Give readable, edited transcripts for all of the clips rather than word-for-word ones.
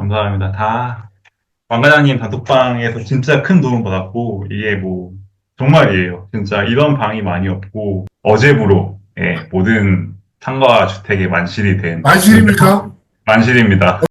감사합니다. 왕 과장님 단톡방에서 진짜 큰 도움 받았고, 이게 뭐, 정말이에요. 진짜 이런 방이 많이 없고, 어제부로, 예, 모든 상가 주택에 만실이 된, 만실입니까? 만실입니다.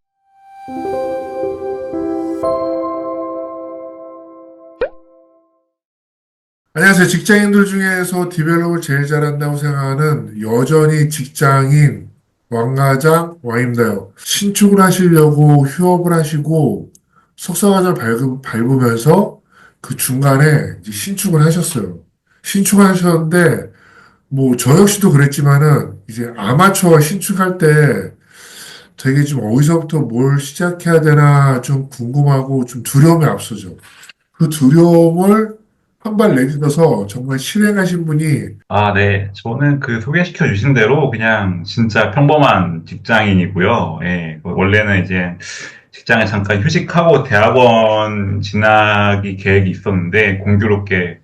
안녕하세요. 직장인들 중에서 디벨롭을 제일 잘한다고 생각하는 여전히 직장인 왕과장 왕입니다요. 신축을 하시려고 휴업을 하시고 석사과정을 밟으면서 그 중간에 이제 신축을 하셨어요. 신축을 하셨는데 뭐 저 역시도 그랬지만은 이제 아마추어 신축할 때 되게 좀 어디서부터 뭘 시작해야 되나 좀 궁금하고 좀 두려움이 앞서죠. 그 두려움을 한 발 내딛어서 정말 실행하신 분이 아, 네. 저는 그 소개시켜 주신 대로 그냥 진짜 평범한 직장인이고요. 예, 원래는 이제 직장에 잠깐 휴직하고 대학원 진학이 계획이 있었는데, 공교롭게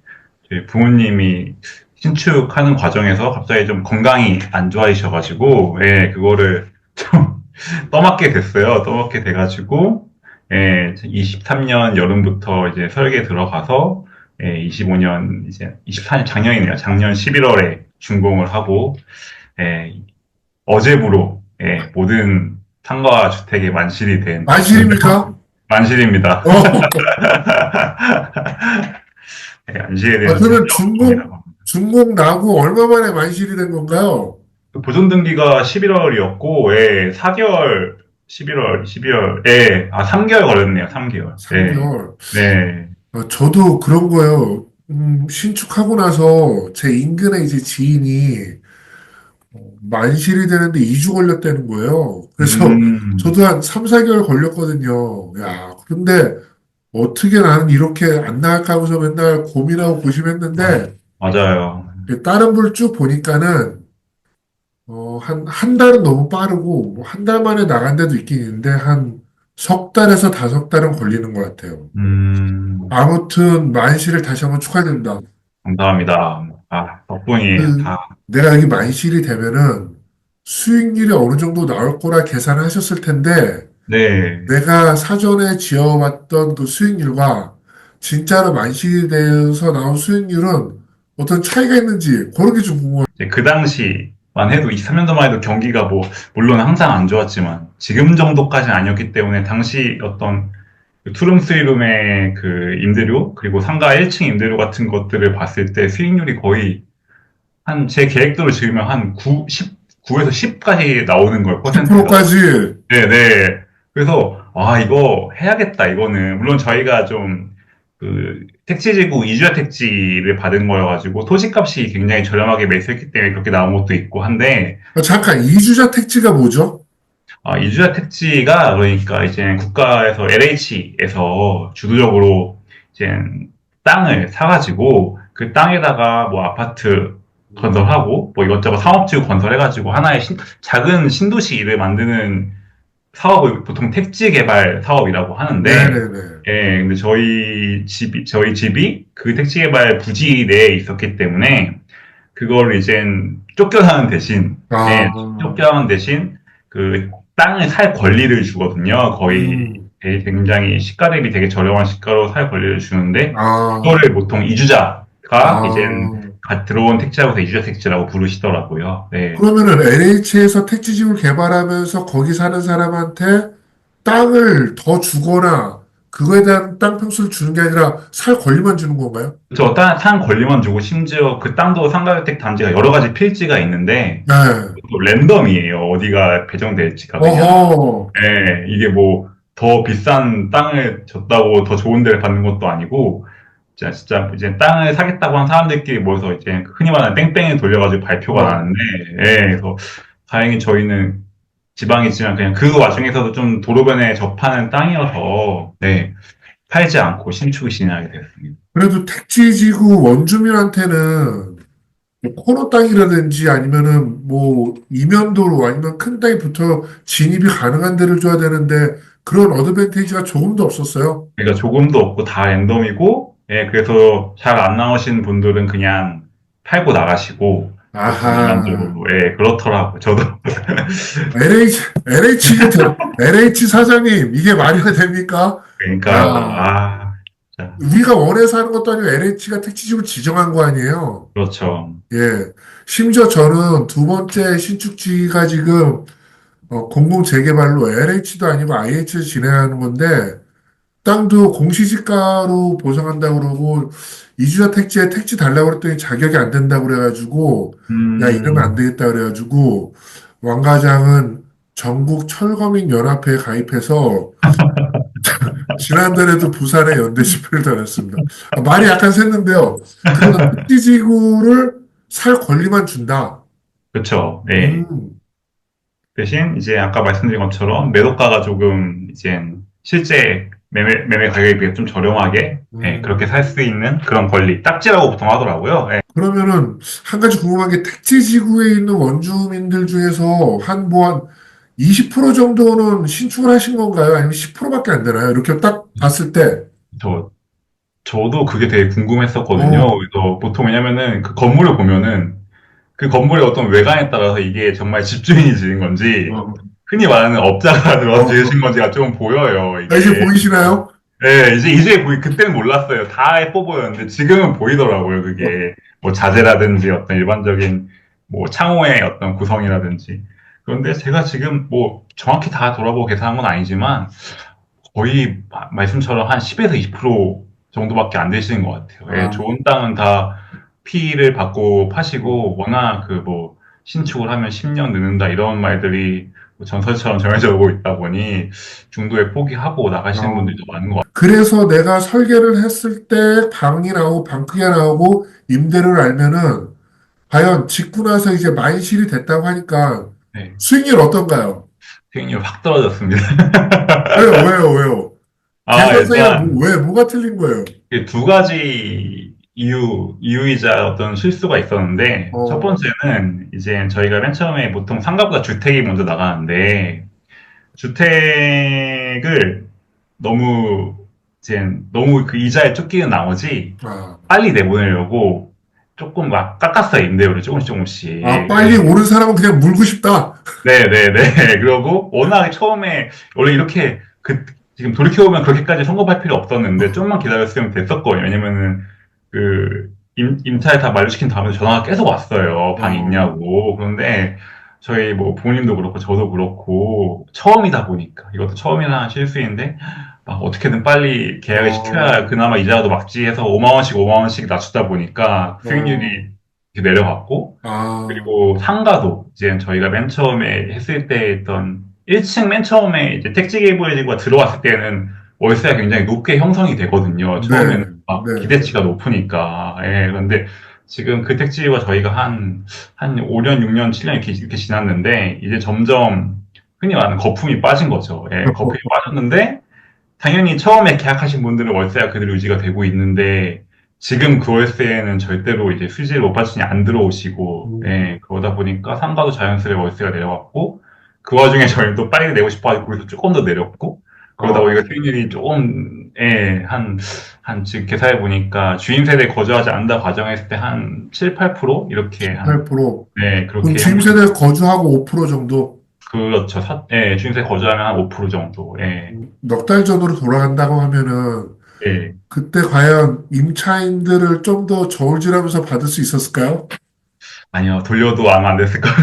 저희 부모님이 신축하는 과정에서 갑자기 좀 건강이 안 좋아지셔가지고, 예, 그거를 좀 떠맡게 됐어요. 떠맡게 돼가지고, 예, 23년 여름부터 이제 설계 들어가서, 예, 25년, 이제 24년 작년이네요. 작년 11월에 준공을 하고, 예, 어제부로, 예, 모든 상가 주택에 만실이 된, 만실입니까? 만실입니다. 어, 예, 만실에 아, 대해서 진짜 그러면 영광이라고 합니다. 준공 나고 얼마 만에 만실이 된 건가요? 그 보존 등기가 11월이었고, 예, 4개월, 11월, 12월, 예, 3개월 걸렸네요, 3개월. 예, 3개월. 네. 저도 그런 거예요. 신축하고 나서 제 인근에 이제 지인이 만실이 되는데 2주 걸렸다는 거예요. 그래서 음, 저도 한 3, 4개월 걸렸거든요. 야, 그런데 어떻게 나는 이렇게 안 나갈까 하고서 맨날 고민하고 고심했는데 맞아요. 다른 분 쭉 보니까는 한 달은 너무 빠르고 뭐 한 달 만에 나간 데도 있긴 있는데 한 석 달에서 다섯 달은 걸리는 것 같아요. 음, 아무튼 만실을 다시 한번 축하드립니다. 감사합니다. 덕분이 그 내가 여기 만실이 되면은 수익률이 어느 정도 나올 거라 계산을 하셨을 텐데 네. 내가 사전에 지어왔던 그 수익률과 진짜로 만실이 돼서 나온 수익률은 어떤 차이가 있는지 그런 게 좀 궁금해요. 이제 그 당시만 해도 23년 전만 해도 경기가 뭐 물론 항상 안 좋았지만 지금 정도까지는 아니었기 때문에 당시 어떤 그 투룸 쓰리룸의 그 임대료 그리고 상가 1층 임대료 같은 것들을 봤을 때 수익률이 거의 한 제 계획대로 지으면 한 9, 10, 9에서 10까지 나오는 걸 퍼센트가. 10%까지. 네네. 그래서 이거 해야겠다 이거는 물론 저희가 좀 그 택지지구 이주야 택지를 받은 거여가지고 토지값이 굉장히 저렴하게 매수했기 때문에 그렇게 나온 것도 있고 한데 잠깐, 이주자 택지가 뭐죠? 이주야 택지가 그러니까 이제 국가에서 LH에서 주도적으로 이제 땅을 사가지고 그 땅에다가 뭐 아파트 건설하고 뭐 이것저것 상업지구 건설해가지고 하나의 작은 신도시를 만드는 사업을 보통 택지 개발 사업이라고 하는데, 네네네. 예, 근데 저희 집이 그 택지 개발 부지 내에 있었기 때문에, 그걸 이젠 쫓겨나는 대신, 예, 아, 쫓겨나는 대신, 그 땅을 살 권리를 주거든요. 거의 음, 굉장히 시가 대비 되게 저렴한 시가로 살 권리를 주는데, 아, 그거를 보통 이주자가 이젠 아. 들어온 택지라고 해서 이주자 택지라고 부르시더라고요. 네. 그러면은 LH에서 택지지구를 개발하면서 거기 사는 사람한테 땅을 더 주거나 그거에 대한 땅 평수를 주는 게 아니라 살 권리만 주는 건가요? 그쵸. 땅 권리만 주고 심지어 그 땅도 상가주택 단지가 여러 가지 필지가 있는데 네. 또 랜덤이에요. 어디가 배정될지가 그냥. 어허. 예, 이게 뭐 더 비싼 땅을 줬다고 더 좋은 데를 받는 것도 아니고 진짜 이제 땅을 사겠다고 한 사람들끼리 모여서 이제 흔히 말하는 뺑뺑이 돌려가지고 발표가 어. 나는데 예, 그래서 다행히 저희는 지방이지만 그냥 그 와중에서도 좀 도로변에 접하는 땅이어서 네, 팔지 않고 신축을 진행하게 됐습니다. 그래도 택지지구 원주민한테는 뭐 코너 땅이라든지 아니면은 뭐 이면도로 아니면 큰 땅이 붙어 진입이 가능한 데를 줘야 되는데 그런 어드밴티지가 조금도 없었어요. 그러니까 조금도 없고 다 랜덤이고, 예, 그래서 잘 안 나오신 분들은 그냥 팔고 나가시고, 보통 아하. 일반적으로. 예, 그렇더라고요. 저도. LH 사장님, 이게 말이 됩니까? 그러니까요. 야, 아, 진짜. 우리가 원해서 하는 것도 아니고 LH가 택지직을 지정한 거 아니에요? 그렇죠. 예. 심지어 저는 두 번째 신축지가 지금 공공 재개발로 LH도 아니고 IH를 진행하는 건데, 땅도 공시지가로 보상한다고 그러고, 이주자 택지에 택지 달라고 그랬더니 자격이 안 된다고 그래가지고, 야, 이러면 안 음, 되겠다 그래가지고, 왕과장은 전국 철거민 연합회에 가입해서, 지난달에도 부산에 연대 집회를 다녔습니다. 아, 말이 약간 샜는데요. 그런 택지지구를 살 권리만 준다. 그렇죠. 예. 음, 대신 이제 아까 말씀드린 것처럼 매도가가 조금 이제 실제 매매 가격에 비해 좀 저렴하게 예, 그렇게 음. 살 수 있는 그런 권리, 딱지라고 보통 하더라고요. 예. 그러면은 한 가지 궁금한 게 택지지구에 있는 원주민들 중에서 한 20% 정도는 신축을 하신 건가요? 아니면 10%밖에 안 되나요? 이렇게 딱 봤을 때, 저, 저도 그게 되게 궁금했었거든요. 어, 그래서 보통 왜냐면은 그 건물을 보면은 그 건물의 어떤 외관에 따라서 이게 정말 집주인이 지은 건지 어, 흔히 말하는 업자가 들어서 어. 지으신 건지가 좀 보여요, 아, 이제 이게. 보이시나요? 네, 이제 그때는 몰랐어요. 다 예뻐 보였는데 지금은 보이더라고요, 그게. 뭐 자재라든지 어떤 일반적인 뭐 창호의 어떤 구성이라든지. 그런데 제가 지금 뭐 정확히 다 돌아보고 계산한 건 아니지만 거의 말씀처럼 한 10에서 20% 정도밖에 안 되시는 것 같아요. 예, 아, 좋은 땅은 다 피를 받고 파시고 워낙 그 뭐 신축을 하면 10년 늦는다 이런 말들이 뭐 전설처럼 정해져 오고 있다 보니 중도에 포기하고 나가시는 어. 분들도 많은 것 같아요. 그래서 내가 설계를 했을 때 방이 나오고 방 크기가 나오고 임대료를 알면은 과연 짓고 나서 이제 만실이 됐다고 하니까 네, 수익률 어떤가요? 수익률 확 떨어졌습니다. 왜요? 아, 계산서가 일단 뭐가 틀린 거예요? 그두 가지 이유이자 어떤 실수가 있었는데, 첫 어, 번째는 이제 저희가 맨 처음에 보통 상가보다 주택이 먼저 나가는데, 주택을 너무, 이제 너무 그 이자에 쫓기는 나머지 아, 빨리 내보내려고 조금 막 깎았어요, 임대료를 조금씩. 아, 네. 빨리 오는 사람은 그냥 물고 싶다. 네네네. 그러고 워낙 처음에 원래 이렇게 지금 돌이켜보면 그렇게까지 성급할 필요 없었는데 좀만 기다렸으면 됐었거든요. 왜냐면은 그 임차를 다 만료시킨 다음에 전화가 계속 왔어요. 방이 어, 있냐고. 그런데 저희 뭐 부모님도 그렇고 저도 그렇고 처음이다 보니까 이것도 처음이나 실수인데 막 어떻게든 빨리 계약을 시켜야 어, 그나마 이자라도 막지 해서 5만 원씩 낮추다 보니까 어, 수익률이 이렇게 내려갔고 아, 그리고 상가도 이제 저희가 맨 처음에 했을 때 했던 1층 맨 처음에 이제 택지 계획부가 들어왔을 때는 월세가 굉장히 높게 형성이 되거든요. 처음에는 네, 막 네. 기대치가 높으니까. 예, 그런데 지금 그 택지가 저희가 한 5년, 6년, 7년 이렇게 지났는데 이제 점점 흔히 말하는 거품이 빠진 거죠. 예, 거품이 빠졌는데 당연히 처음에 계약하신 분들은 월세가 그대로 유지가 되고 있는데 지금 그 월세는 절대로 이제 수지를 못 받으시니 안 들어오시고 음, 예, 그러다 보니까 상가도 자연스레 월세가 내려왔고 그 와중에 저희는 또 빨리 내고 싶어가지고 거기서 조금 더 내렸고 그러다 보니까 어, 수익률이 조금 예, 한 지금 계산해 보니까 주인 세대에 거주하지 않는다 가정했을 때 한 7, 8% 이렇게 한 8%. 네, 그럼 그렇게 형성 주임세대 거주하고 5% 정도? 그렇죠. 예, 주인 세대 거주하면 한 5% 정도. 예. 넉 달 전으로 돌아간다고 하면은 예. 그때 과연 임차인들을 좀 더 저울질하면서 받을 수 있었을까요? 아니요, 돌려도 아마 안 됐을 거예요.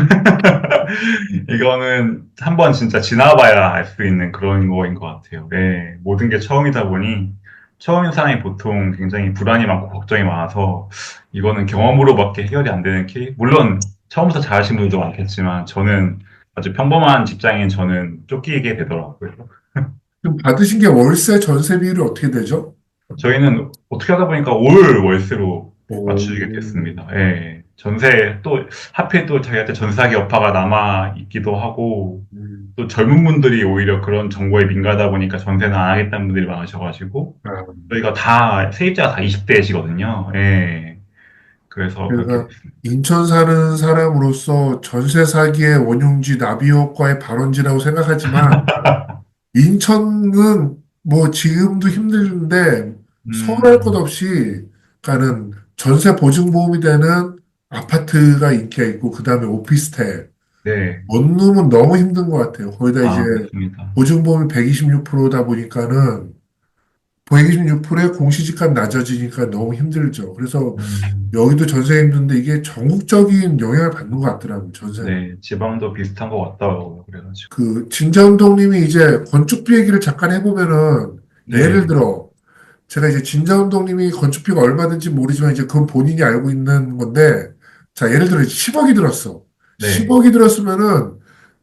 이거는 한번 진짜 지나봐야 알 수 있는 그런 거인 것 같아요. 네, 모든 게 처음이다 보니 처음인 사람이 보통 굉장히 불안이 많고 걱정이 많아서 이거는 경험으로밖에 해결이 안 되는 케이스. 물론 처음부터 잘하신 분들도 많겠지만 저는 아주 평범한 직장인 저는 쫓기게 되더라고요. 그럼 받으신 게 월세 전세 비율이 어떻게 되죠? 저희는 어떻게 하다 보니까 올 월세로 맞추게 오, 됐습니다. 예. 전세 또 하필 또 저희한테 전세사기 여파가 남아 있기도 하고 음, 또 젊은 분들이 오히려 그런 정보에 민감하다 보니까 전세는 안 하겠다는 분들이 많으셔가지고 아, 저희가 다 세입자가 다 20대시거든요. 예. 그래서 그렇게 제가 인천 사는 사람으로서 전세 사기의 원흉지 나비효과의 발원지라고 생각하지만 인천은 뭐 지금도 힘든데 서운할 것 음, 없이 가는 전세 보증보험이 되는 아파트가 인기가 있고, 그 다음에 오피스텔. 네. 원룸은 너무 힘든 것 같아요. 거기다 이제 아, 맞습니다. 보증보험이 126%다 보니까는 126%의 공시지가 낮아지니까 너무 힘들죠. 그래서 음, 여기도 전세 힘든데 이게 전국적인 영향을 받는 것 같더라고요. 전세는. 네. 지방도 비슷한 것 같더라고요. 그래가지고. 그 진자운동님이 이제 건축비 얘기를 잠깐 해보면은 예를 네. 들어 제가 이제 진자운동님이 건축비가 얼마든지 모르지만 이제 그건 본인이 알고 있는 건데 자 예를 들어 10억이 들었어. 네. 10억이 들었으면은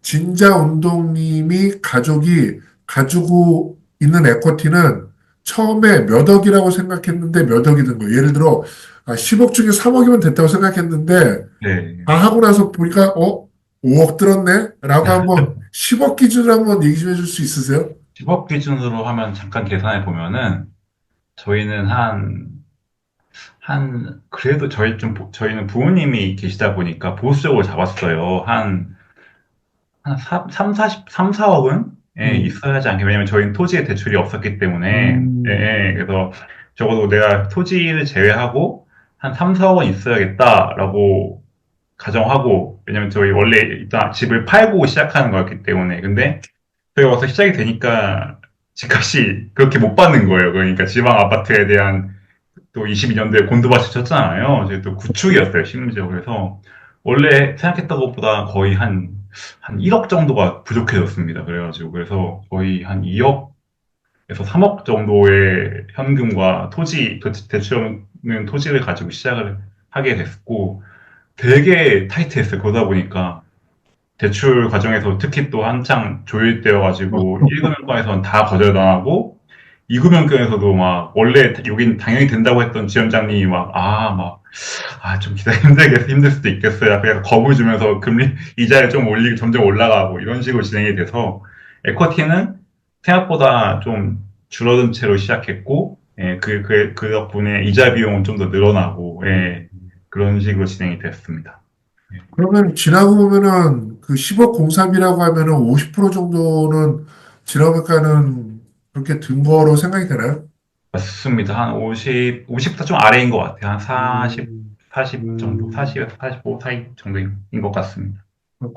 진자운동님이 가족이 가지고 있는 에쿼티는 처음에 몇 억이라고 생각했는데 몇 억이 든 거예요. 예를 들어 10억 중에 3억이면 됐다고 생각했는데 네. 다 하고 나서 보니까 5억 들었네? 라고 한번 10억 기준으로 한번 얘기 좀 해줄 수 있으세요? 10억 기준으로 하면 잠깐 계산해 보면은 저희는 그래도 저희는 부모님이 계시다 보니까 보수적으로 잡았어요. 한 3, 4억은 예, 음, 있어야 하지 않게. 왜냐면 저희는 토지에 대출이 없었기 때문에. 예, 음, 예. 그래서 적어도 내가 토지를 제외하고 한 3, 4억은 있어야겠다라고 가정하고, 왜냐면 저희 원래 일단 집을 팔고 시작하는 거였기 때문에. 근데 저희 와서 시작이 되니까 집값이 그렇게 못 받는 거예요. 그러니까 지방 아파트에 대한 또 22년도에 곤두박질 쳤잖아요. 저희 또 구축이었어요, 심지어. 그래서 원래 생각했던 것보다 거의 한 1억 정도가 부족해졌습니다. 그래가지고. 그래서 거의 한 2억에서 3억 정도의 현금과 대출하는 토지를 가지고 시작을 하게 됐고, 되게 타이트했어요. 그러다 보니까 대출 과정에서 특히 또 한창 조율 때여가지고 1금융권에서는 다 거절당하고 2금융권에서도 막 원래 여긴 당연히 된다고 했던 지원장님이 좀 힘들 수도 있겠어요. 그래서 겁을 주면서 금리 이자를 좀 올리고 점점 올라가고 이런 식으로 진행이 돼서 에쿼티는 생각보다 좀 줄어든 채로 시작했고, 예, 그 덕분에 이자 비용은 좀 더 늘어나고, 예, 그런 식으로 진행이 됐습니다. 예. 그러면 지나고 보면은 그 10억 공사비라고 하면은 50% 정도는 지나가니까는 그렇게 든 거로 생각이 되나요? 맞습니다. 한 50도 좀 아래인 것 같아요. 한 40, 음, 40 정도, 음, 40에서 45 사이 정도인 것 같습니다.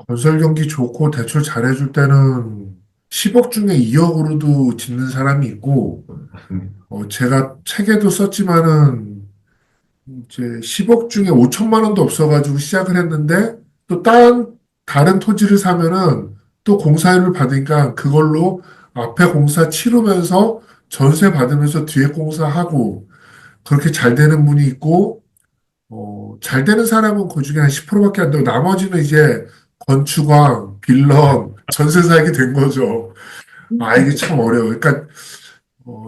건설 경기 좋고 대출 잘해줄 때는 10억 중에 2억으로도 짓는 사람이 있고, 맞습니다. 제가 책에도 썼지만은 이제 10억 중에 5천만 원도 없어가지고 시작을 했는데 또 다른 토지를 사면은 또 공사료를 받으니까 그걸로 앞에 공사 치르면서 전세 받으면서 뒤에 공사하고 그렇게 잘 되는 분이 있고 잘 되는 사람은 그 중에 한 10%밖에 안 되고 나머지는 이제 건축왕, 빌런, 전세 사기 된 거죠. 아, 이게 참 어려워요. 그러니까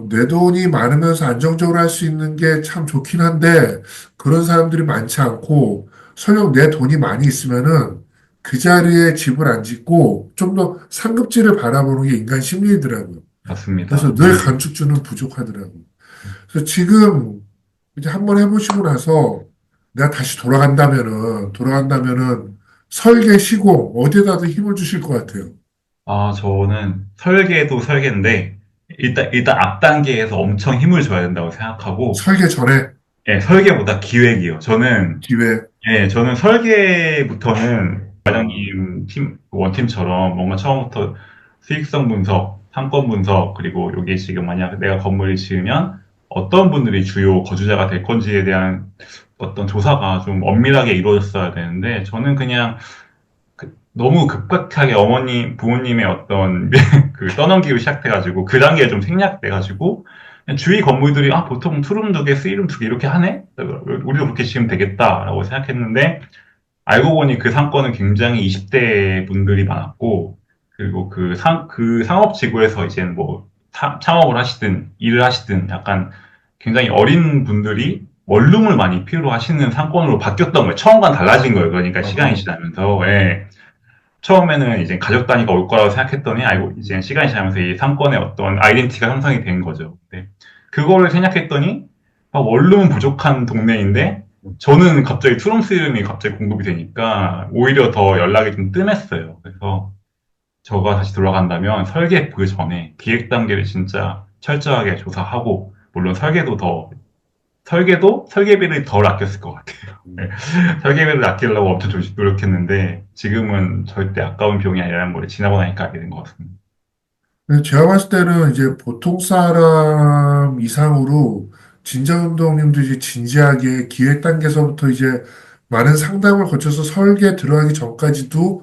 내 돈이 많으면서 안정적으로 할 수 있는 게 참 좋긴 한데, 그런 사람들이 많지 않고, 설령 내 돈이 많이 있으면은 그 자리에 집을 안 짓고, 좀 더 상급지를 바라보는 게 인간 심리더라고요. 그래서 맞습니다. 늘 건축주는 부족하더라고요. 그래서 지금 이제 한번 해보시고 나서 내가 다시 돌아간다면은 설계, 시공, 어디에다도 힘을 주실 것 같아요. 저는 설계도 설계인데, 일단 앞 단계에서 엄청 힘을 줘야 된다고 생각하고, 설계 전에 예, 설계보다 기획이요. 기획, 저는 설계부터는 아, 원팀처럼 뭔가 처음부터 수익성 분석, 상권 분석, 그리고 여기 지금 만약 내가 건물을 지으면 어떤 분들이 주요 거주자가 될 건지에 대한 어떤 조사가 좀 엄밀하게 이루어졌어야 되는데, 저는 그냥 너무 급격하게 부모님의 어떤 그 떠넘기고 시작돼가지고 그 단계에 좀 생략돼가지고 그냥 주위 건물들이 보통 투룸 두 개, 쓰리룸 두 개 이렇게 하네? 우리도 그렇게 지으면 되겠다라고 생각했는데 알고 보니 그 상권은 굉장히 20대 분들이 많았고 그리고 그 상업 지구에서 이제 뭐 창업을 하시든 일을 하시든 약간 굉장히 어린 분들이 원룸을 많이 필요로 하시는 상권으로 바뀌었던 거예요. 처음과는 달라진 거예요. 그러니까 시간이 아, 지나면서. 예. 처음에는 이제 가족 단위가 올 거라고 생각했더니 알고 이제 시간이 지나면서 이 상권의 어떤 아이덴티티가 형성이 된 거죠. 네. 그거를 생각했더니 원룸은 부족한 동네인데 저는 갑자기 투룸스 이름이 갑자기 공급이 되니까 오히려 더 연락이 좀 뜸했어요. 그래서 저가 다시 돌아간다면 설계 그 전에 기획 단계를 진짜 철저하게 조사하고 물론 설계도 더 설계도 설계비를 덜 아꼈을 것 같아요. 네. 음. 설계비를 아끼려고 엄청 노력했는데 지금은 절대 아까운 비용이 아니라는 걸 지나고 나니까 알게 된 것 같습니다. 근데 제가 봤을 때는 이제 보통 사람 이상으로 진자운동님도 이제 진지하게 기획 단계에서부터 이제 많은 상담을 거쳐서 설계 들어가기 전까지도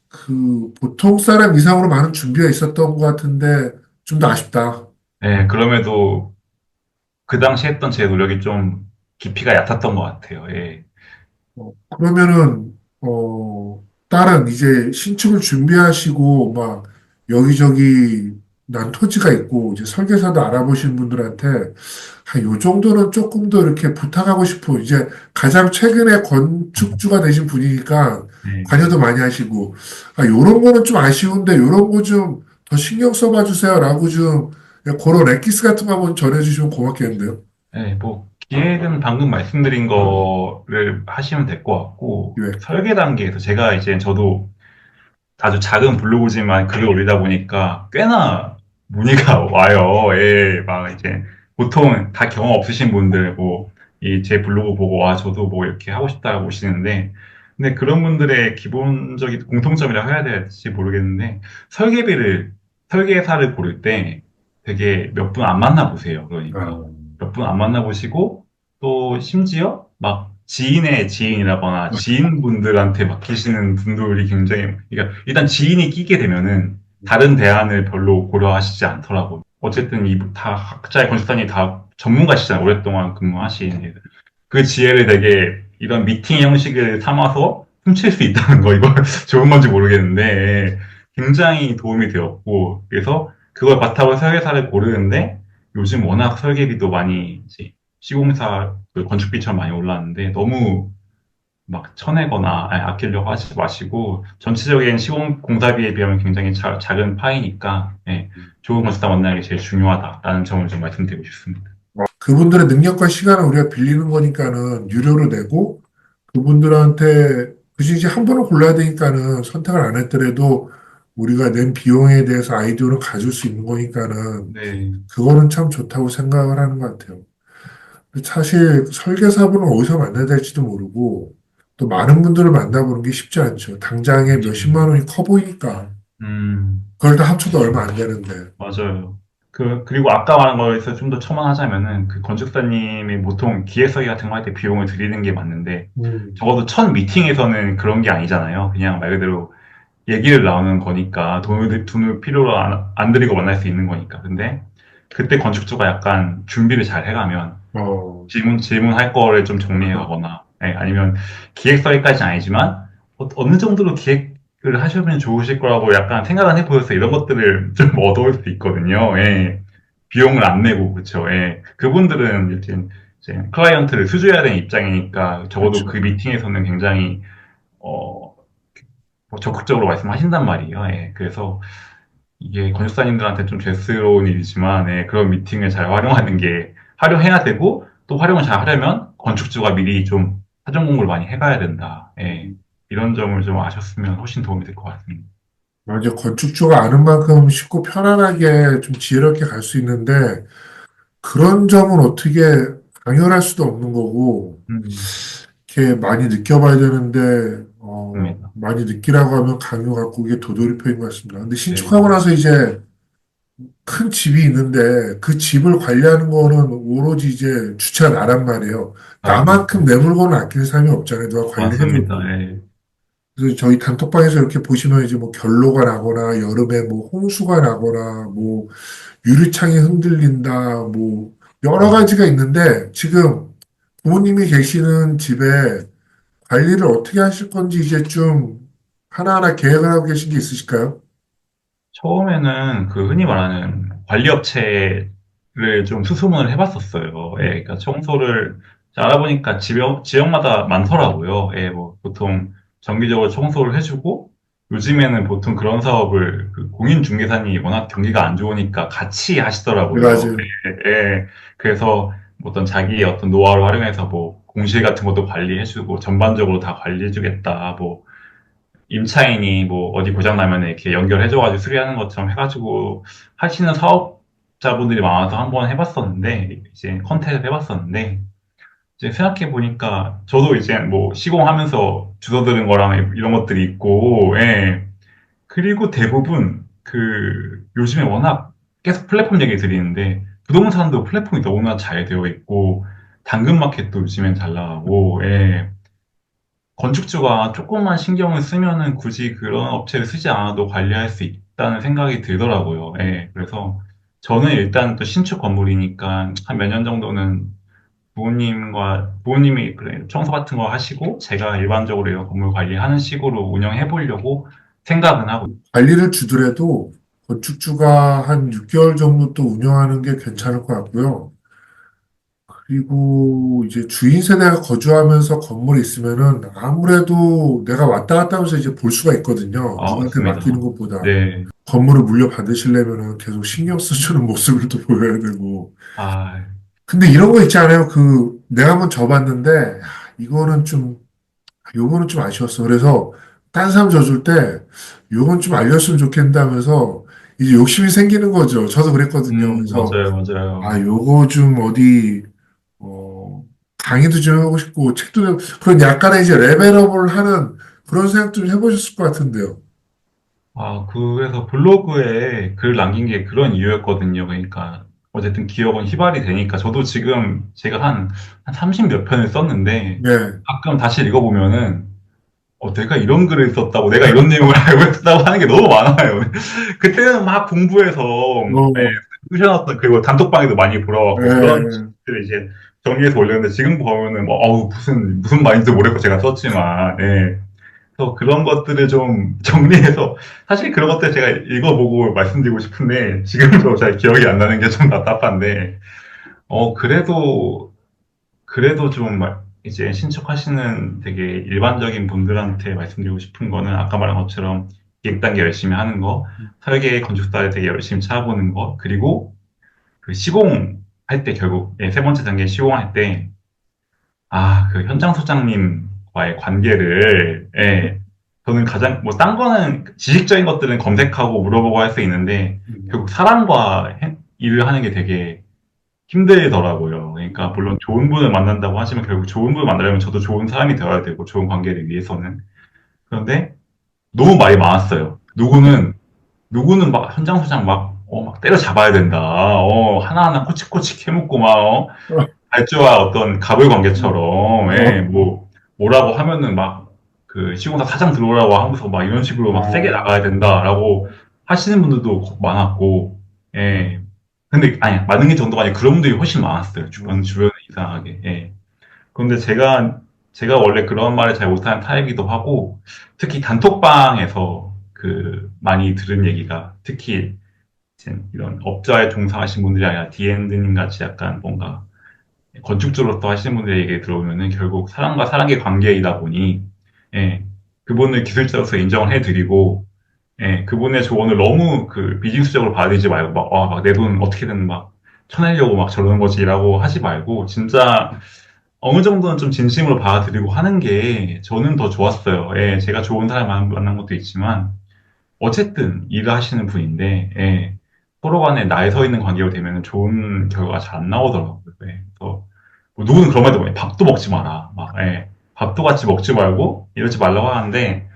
그 보통 사람 이상으로 많은 준비가 있었던 것 같은데 좀 더 아쉽다. 네, 그럼에도 그 당시 했던 제 노력이 좀 깊이가 얕았던 것 같아요. 예. 그러면은 다른 이제 신축을 준비하시고 막 여기저기 난 토지가 있고 이제 설계사도 알아보신 분들한테 한 요 정도는 조금 더 이렇게 부탁하고 싶어. 이제 가장 최근에 건축주가 되신 분이니까 네. 관여도 많이 하시고 요런 거는 좀 아쉬운데 요런 거 좀 더 신경 써봐 주세요라고 좀 그런 엑기스 같은 거 한번 전해주시면 고맙겠는데요. 네, 뭐, 기획은 방금 말씀드린 거를 하시면 될 것 같고, 예. 설계 단계에서 제가 이제 저도 아주 작은 블로그지만 글을 올리다 보니까 꽤나 문의가 와요. 예, 막 이제 보통 다 경험 없으신 분들 뭐, 이 제 블로그 보고 와, 저도 뭐 이렇게 하고 싶다고 오시는데, 근데 그런 분들의 기본적인 공통점이라고 해야 될지 모르겠는데, 설계비를, 설계사를 고를 때 되게 몇 분 안 만나보세요. 그러니까. 아, 몇 분 안 만나보시고, 또 심지어 막 지인의 지인이라거나 지인분들한테 맡기시는 분들이 굉장히, 그러니까 일단 지인이 끼게 되면은 다른 대안을 별로 고려하시지 않더라고요. 어쨌든 이 다 각자의 건축사님 다 전문가시잖아요. 오랫동안 근무하신. 그 지혜를 되게 이런 미팅 형식을 삼아서 훔칠 수 있다는 거, 이거 좋은 건지 모르겠는데 굉장히 도움이 되었고, 그래서 그걸 바탕으로 설계사를 고르는데 요즘 워낙 설계비도 많이 이제 시공사 그 건축비처럼 많이 올랐는데 너무 막 쳐내거나 아끼려고 하지 마시고 전체적인 시공 공사비에 비하면 굉장히 작은 파이니까 예, 좋은 건축사 만나는 게 제일 중요하다라는 점을 좀 말씀드리고 싶습니다. 그분들의 능력과 시간을 우리가 빌리는 거니까는 유료로 내고 그분들한테 그지 이제 한 번을 골라야 되니까는 선택을 안 했더라도 우리가 낸 비용에 대해서 아이디어를 가질 수 있는 거니까는 네, 그거는 참 좋다고 생각을 하는 것 같아요. 근데 사실 설계사분은 어디서 만나야 될지도 모르고 또 많은 분들을 만나보는 게 쉽지 않죠. 당장에 그렇죠. 몇십만 원이 커 보이니까 음, 그걸 다 합쳐도 얼마 안 되는데. 맞아요. 그리고 아까 말한 거에서 좀 더 첨언하자면은, 그 건축사님이 보통 기획서계 같은 거 할 때 비용을 드리는 게 맞는데, 음, 적어도 첫 미팅에서는 그런 게 아니잖아요. 그냥 말 그대로 얘기를 나누는 거니까, 돈을 필요로 안 들이고 만날 수 있는 거니까. 근데, 그때 건축주가 약간 준비를 잘 해가면, 어, 질문할 거를 좀 정리해 가거나, 예, 아니면 기획서에까지는 아니지만, 어느 정도로 기획을 하시면 좋으실 거라고 약간 생각은 해보였어요. 이런 것들을 좀 얻어올 수 있거든요. 예. 비용을 안 내고, 그쵸. 예. 그분들은 이제 클라이언트를 수주해야 되는 입장이니까, 적어도 그렇죠. 그 미팅에서는 굉장히, 어, 뭐 적극적으로 말씀하신단 말이에요. 예. 그래서 이게 건축사님들한테 좀 죄스러운 일이지만, 예, 그런 미팅을 잘 활용하는 게, 활용해야 되고, 또 활용을 잘 하려면 건축주가 미리 좀 사전 공부를 많이 해가야 된다. 예. 이런 점을 좀 아셨으면 훨씬 도움이 될 것 같습니다. 이제 건축주가 아는 만큼 쉽고 편안하게 좀 지혜롭게 갈 수 있는데 그런 점은 어떻게 강요할 수도 없는 거고 음, 이렇게 많이 느껴봐야 되는데 맞습니다. 많이 느끼라고 하면 강요 갖고 이게 도돌이표인 것 같습니다. 근데 네, 신축하고 나서 이제 큰 집이 있는데 그 집을 관리하는 거는 오로지 이제 주체가 나란 말이에요. 맞습니다. 나만큼 내 물건을 아끼는 사람이 없잖아요. 누가 맞습니다. 관리해줘도. 예. 그래서 저희 단톡방에서 이렇게 보시면 이제 뭐 결로가 나거나 여름에 뭐 홍수가 나거나 뭐 유리창이 흔들린다 뭐 여러 음. 가지가 있는데 지금 부모님이 계시는 집에 관리를 어떻게 하실 건지 이제 좀 하나하나 계획을 하고 계신 게 있으실까요? 처음에는 그 흔히 말하는 관리업체를 좀 수소문을 해봤었어요. 예, 그러니까 청소를 알아보니까 지역마다 많더라고요. 예, 뭐 보통 정기적으로 청소를 해주고 요즘에는 보통 그런 사업을 그 공인중개사님이 워낙 경기가 안 좋으니까 같이 하시더라고요. 맞아요. 예, 예. 그래서 어떤 자기의 어떤 노하우를 활용해서 뭐 공실 같은 것도 관리해주고 전반적으로 다 관리해주겠다. 뭐 임차인이 뭐 어디 고장 나면 이렇게 연결해줘가지고 수리하는 것처럼 해가지고 하시는 사업 건축자분들이 많아서 한번 해봤었는데, 이제 컨택을 해봤었는데, 이제 생각해보니까, 저도 이제 뭐 시공하면서 주워 들은 거랑 이런 것들이 있고, 예. 그리고 대부분 요즘에 워낙 계속 플랫폼 얘기 드리는데, 부동산도 플랫폼이 너무나 잘 되어 있고, 당근마켓도 요즘엔 잘 나가고, 예. 건축주가 조금만 신경을 쓰면은 굳이 그런 업체를 쓰지 않아도 관리할 수 있다는 생각이 들더라고요. 예, 그래서 저는 일단 또 신축 건물이니까 한 몇 년 정도는 부모님이 그래, 청소 같은 거 하시고 제가 일반적으로 이런 건물 관리하는 식으로 운영해 보려고 생각은 하고 관리를 주더라도 건축주가 한 6개월 정도 또 운영하는 게 괜찮을 것 같고요. 그리고 이제 주인 세대가 거주하면서 건물이 있으면은 아무래도 내가 왔다 갔다 하면서 이제 볼 수가 있거든요. 누구한테 맡기는 맞습니다. 것보다 네. 건물을 물려받으시려면은 계속 신경 쓰시는 모습을 또 보여야 되고. 아, 근데 이런 거 있지 않아요? 내가 한번 져봤는데, 야, 이거는 좀, 요거는 좀 아쉬웠어. 그래서 딴 사람 져줄 때, 요건 좀 알렸으면 좋겠다 하면서 이제 욕심이 생기는 거죠. 저도 그랬거든요. 그래서, 맞아요, 아, 맞아요. 요거 좀 어디, 어, 강의도 좀 하고 싶고, 책도 좀, 그런 약간의 이제 레벨업을 하는 그런 생각도 좀 해보셨을 것 같은데요. 그래서 블로그에 글 남긴 게 그런 이유였거든요. 그러니까, 어쨌든 기억은 희발이 되니까, 저도 지금 제가 한 30 몇 편을 썼는데, 네. 가끔 다시 읽어보면은, 내가 이런 글을 썼다고, 내가 이런 내용을 알고 있었다고 하는 게 너무 많아요. 그때는 막 공부해서, 예, 어, 쓰셔놨던, 그리고 단톡방에도 많이 예, 돌아왔고, 그런 예. 글을 이제 정리해서 올렸는데, 지금 보면은, 뭐, 무슨 말인지 모르겠고 제가 썼지만, 예. 그래서 그런 것들을 좀 정리해서 사실 그런 것들 제가 읽어보고 말씀드리고 싶은데 지금도 잘 기억이 안 나는 게 좀 답답한데 그래도 좀 이제 신축하시는 되게 일반적인 분들한테 말씀드리고 싶은 거는 아까 말한 것처럼 기획 단계 열심히 하는 거, 설계 건축사를 되게 열심히 찾아보는 거, 그리고 그 시공할 때 결국 세 번째 단계 시공할 때 그 현장 소장님과의 관계를, 예, 저는 가장, 뭐, 딴 거는 지식적인 것들은 검색하고 물어보고 할 수 있는데, 결국 사람과 일을 하는 게 되게 힘들더라고요. 그러니까, 물론 좋은 분을 만난다고 하지만 결국 좋은 분을 만나려면 저도 좋은 사람이 되어야 되고, 좋은 관계를 위해서는. 그런데 너무 말이 많았어요. 누구는 막 현장 소장 막 때려잡아야 된다. 하나하나 코치코치 캐묻고 발주와 어떤 갑을 관계처럼, 예, 어, 뭐라고 하면은 시공사 사장 들어오라고 하면서 막 이런 식으로 막 세게 어, 나가야 된다라고 하시는 분들도 많았고, 예. 근데, 아니, 많은 게 정도가 아니라 그런 분들이 훨씬 많았어요. 주변에 이상하게, 예. 그런데 제가 원래 그런 말을 잘 못하는 타입이기도 하고, 특히 단톡방에서 많이 들은 얘기가, 특히 이제 이런 업자에 종사하신 분들이 아니라 D&D님 같이 약간 뭔가 건축주로서 하시는 분들 얘기 들어보면은 결국 사람과 사람의 관계이다 보니, 예, 그분을 기술자로서 인정을 해드리고, 예, 그분의 조언을 너무 비즈니스적으로 받아들이지 말고, 내 돈 어떻게든 막 쳐내려고 막 저러는 거지라고 하지 말고, 진짜 어느 정도는 좀 진심으로 받아들이고 하는 게 저는 더 좋았어요. 예, 제가 좋은 사람 만난 것도 있지만, 어쨌든 일을 하시는 분인데, 예, 서로 간에 나에 서 있는 관계가 되면 좋은 결과가 잘 안 나오더라고요. 예, 그래서 뭐 누구는 그런 말도 많이 밥도 먹지 마라. 예, 밥도 같이 먹지 말고 이러지 말라고 하는데,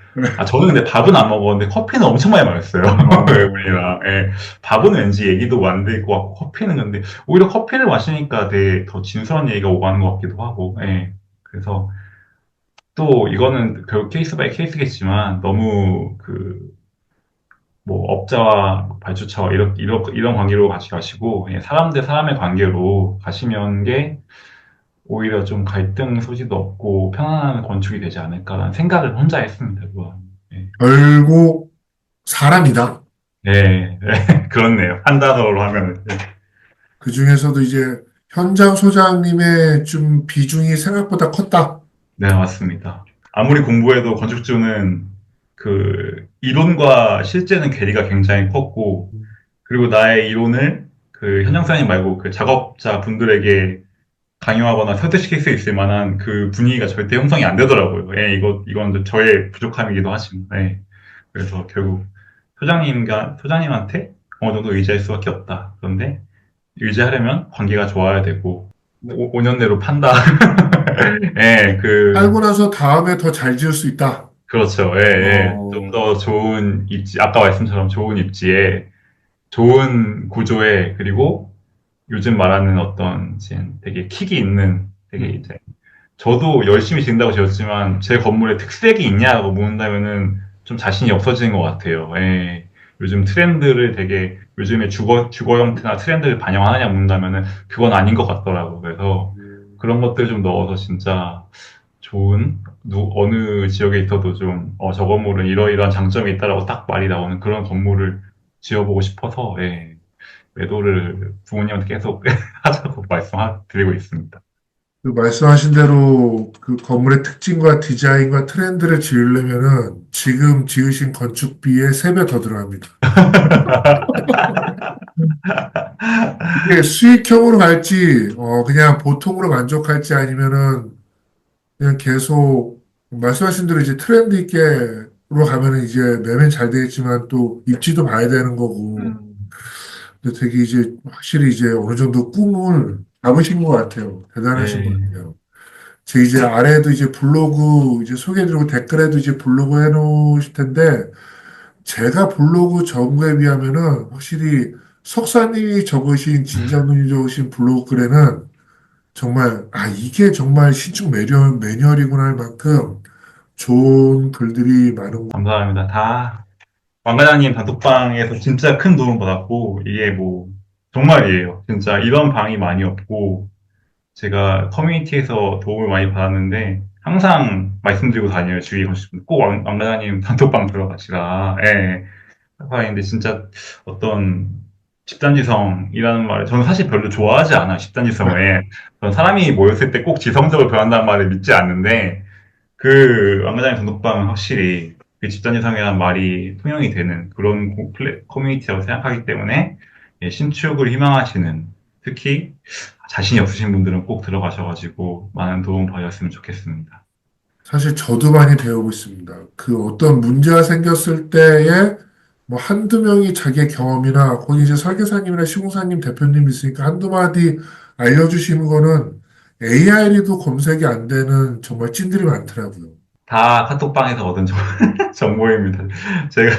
저는 근데 밥은 안 먹었는데 커피는 엄청 많이 마셨어요. 어, 외국인이랑. 예, 밥은 왠지 얘기도 안 될 것 같고, 커피는 근데 오히려 커피를 마시니까 되게 더 진솔한 얘기가 오가는 것 같기도 하고, 예. 그래서 또 이거는 결국 케이스 바이 케이스겠지만 너무 뭐 업자와 발주처와 이런 관계로 같이 가시고 예, 사람 대 사람의 관계로 가시면 게 오히려 좀 갈등 소지도 없고 편안한 건축이 되지 않을까라는 생각을 혼자 했습니다. 그건. 예. 결국 사람이다. 네, 네, 그렇네요. 한 단어로 하면은. 네, 그 중에서도 이제 현장 소장님의 좀 비중이 생각보다 컸다. 네, 맞습니다. 아무리 공부해도 건축주는 이론과 실제는 괴리가 굉장히 컸고 그리고 나의 이론을 현장 사장님 말고 작업자 분들에게 강요하거나 설득시킬 수 있을 만한 그 분위기가 절대 형성이 안 되더라고요. 예, 이건 저의 부족함이기도 하지만, 예. 그래서 결국 소장님한테 어느 정도 의지할 수밖에 없다. 그런데 유지하려면 관계가 좋아야 되고, 5년 내로 판다. 예, 살고 나서 다음에 더 잘 지을 수 있다. 그렇죠. 예, 예. 좀 어, 더 좋은 입지, 아까 말씀처럼 좋은 입지에, 좋은 구조에, 그리고 요즘 말하는 어떤, 이제 되게 킥이 있는, 되게 음, 이제, 저도 열심히 지은다고 지었지만, 제 건물에 특색이 있냐고 묻는다면은, 좀 자신이 없어지는 것 같아요. 예. 요즘 트렌드를 되게, 요즘에 주거 형태나 트렌드를 반영하느냐 묻는다면은, 그건 아닌 것 같더라고. 그래서, 그런 것들 좀 넣어서 진짜, 좋은 어느 지역에 있어도 좀 저 건물은 이러이러한 장점이 있다라고 딱 말이 나오는 그런 건물을 지어보고 싶어서 매도를 부모님한테 계속 하자고 말씀드리고 있습니다. 그 말씀하신 대로 그 건물의 특징과 디자인과 트렌드를 지으려면은 지금 지으신 건축비의 3배 더 들어갑니다. 이게 수익형으로 갈지, 그냥 보통으로 만족할지 아니면은 그냥 계속 말씀하신 대로 이제 트렌드 있게로 가면은 이제 매매는 잘 되겠지만 또 입지도 봐야 되는 거고. 음, 근데 되게 이제 확실히 이제 어느 정도 꿈을 잡으신 것 같아요. 대단하신 것 네, 같아요. 제 이제 아래에도 이제 블로그 이제 소개해드리고 댓글에도 이제 블로그 해놓으실 텐데 제가 블로그 적은 거에 비하면은 확실히 석사님이 적으신 진짜분이 적으신 블로그 글에는 정말 이게 정말 신축 매뉴얼이구나 할 만큼 좋은 글들이 많은 감사합니다. 다 왕 과장님 단톡방에서 진짜 큰 도움 받았고 이게 뭐 정말이에요. 진짜 이런 방이 많이 없고 제가 커뮤니티에서 도움을 많이 받았는데 항상 말씀드리고 다녀요. 주위 건축분 꼭 왕 과장님 단톡방 들어가시라. 예. 근데 진짜 어떤 집단지성이라는 말을 저는 사실 별로 좋아하지 않아요. 집단지성을. 저는 사람이 모였을 때 꼭 지성적으로 변한다는 말을 믿지 않는데 그 왕과장의 단독방은 확실히 그 집단지성이라는 말이 통용이 되는 그런 커뮤니티라고 생각하기 때문에 예, 신축을 희망하시는 특히 자신이 없으신 분들은 꼭 들어가셔가지고 많은 도움 받으셨으면 좋겠습니다. 사실 저도 많이 배우고 있습니다. 그 어떤 문제가 생겼을 때에 뭐 한두 명이 자기의 경험이나 거기 이제 설계사님이나 시공사님 대표님 있으니까 한두 마디 알려주시는 거는 AI로도 검색이 안 되는 정말 찐들이 많더라고요. 다 카톡방에서 얻은 정보입니다. 제가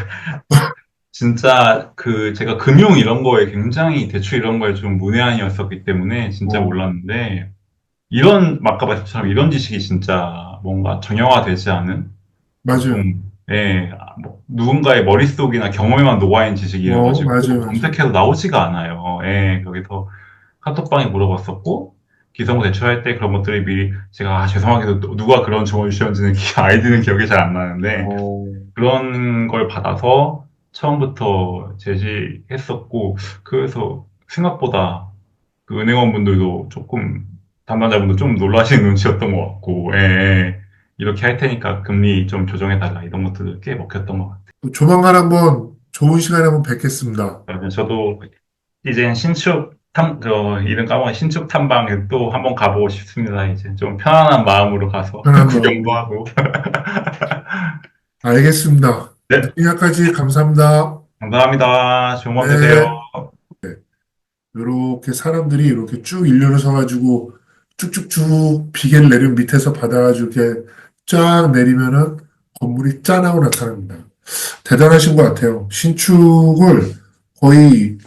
진짜 제가 금융 이런 거에 굉장히 대출 이런 거에 좀 문외한이었었기 때문에 진짜 어, 몰랐는데 아까 말씀처럼 이런 지식이 진짜 뭔가 정형화되지 않은 맞아요. 좀, 예, 뭐 누군가의 머릿속이나 경험에만 녹아있는 지식이어가지고 맞아요, 맞아요. 검색해도 나오지가 않아요. 예, 거기서 카톡방에 물어봤었고 기성고 대출할 때 그런 것들을 미리 제가 죄송하게도 누가 그런 조언을 주셨는지는 아이디는 기억이 잘 안 나는데 어, 그런 걸 받아서 처음부터 제시했었고, 그래서 생각보다 그 은행원 분들도 조금, 담당자분도 좀 놀라시는 눈치였던 것 같고, 예, 예. 이렇게 할 테니까 금리 좀 조정해달라, 이런 것들을 꽤 먹혔던 것 조만간 한번 좋은 시간에 한번 뵙겠습니다. 같아요. 저도 이제 이름 까먹은 신축 탐방에 또 한번 가보고 싶습니다. 이제 좀 편안한 마음으로 가서 편한 구경도 마음으로. 하고. 알겠습니다. 네, 여기까지 감사합니다. 감사합니다. 좋은 밤 되세요. 네. 이렇게 사람들이 이렇게 쭉 일렬로 서가지고 쭉쭉쭉 비계를 내리면 밑에서 받아가지고 이렇게 쫙 내리면은 건물이 짠 하고 나타납니다. 대단하신 것 같아요. 신축을 거의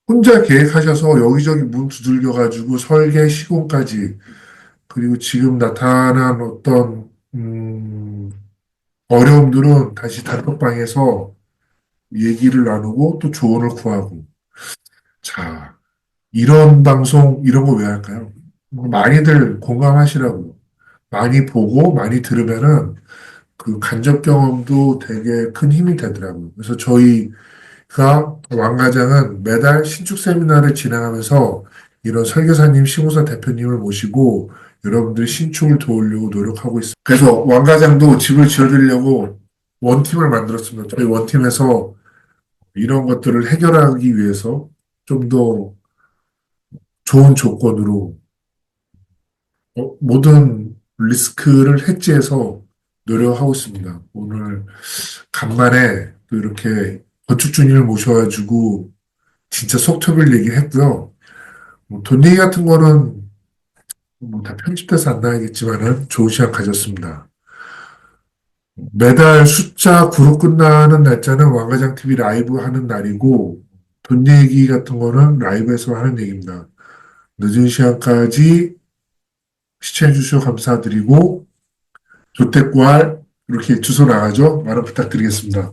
혼자 계획하셔서 여기저기 문 두들겨가지고 설계 시공까지 그리고 지금 나타난 어떤 어려움들은 다시 단톡방에서 얘기를 나누고 또 조언을 구하고 자 이런 방송, 이런 거 왜 할까요? 많이들 공감하시라고. 많이 보고, 많이 들으면은 그 간접 경험도 되게 큰 힘이 되더라고요. 그래서 저희가 왕과장은 매달 신축 세미나를 진행하면서 이런 설계사님, 시공사 대표님을 모시고 여러분들 신축을 도우려고 노력하고 있습니다. 그래서 왕과장도 집을 지어드리려고 원팀을 만들었습니다. 저희 원팀에서 이런 것들을 해결하기 위해서 좀 더 좋은 조건으로 모든 리스크를 해지해서 노력하고 있습니다. 오늘 간만에 또 이렇게 건축주님을 모셔가지고 진짜 속터별 얘기했고요. 뭐돈 얘기 같은 거는 뭐 다 편집돼서 안 나가겠지만은 좋은 시간 가졌습니다. 매달 숫자 9로 끝나는 날짜는 왕가장 TV 라이브 하는 날이고, 돈 얘기 같은 거는 라이브에서 하는 얘기입니다. 늦은 시간까지 시청해주셔서 감사드리고, 조태구알 이렇게 주소 나가죠? 많은 부탁드리겠습니다.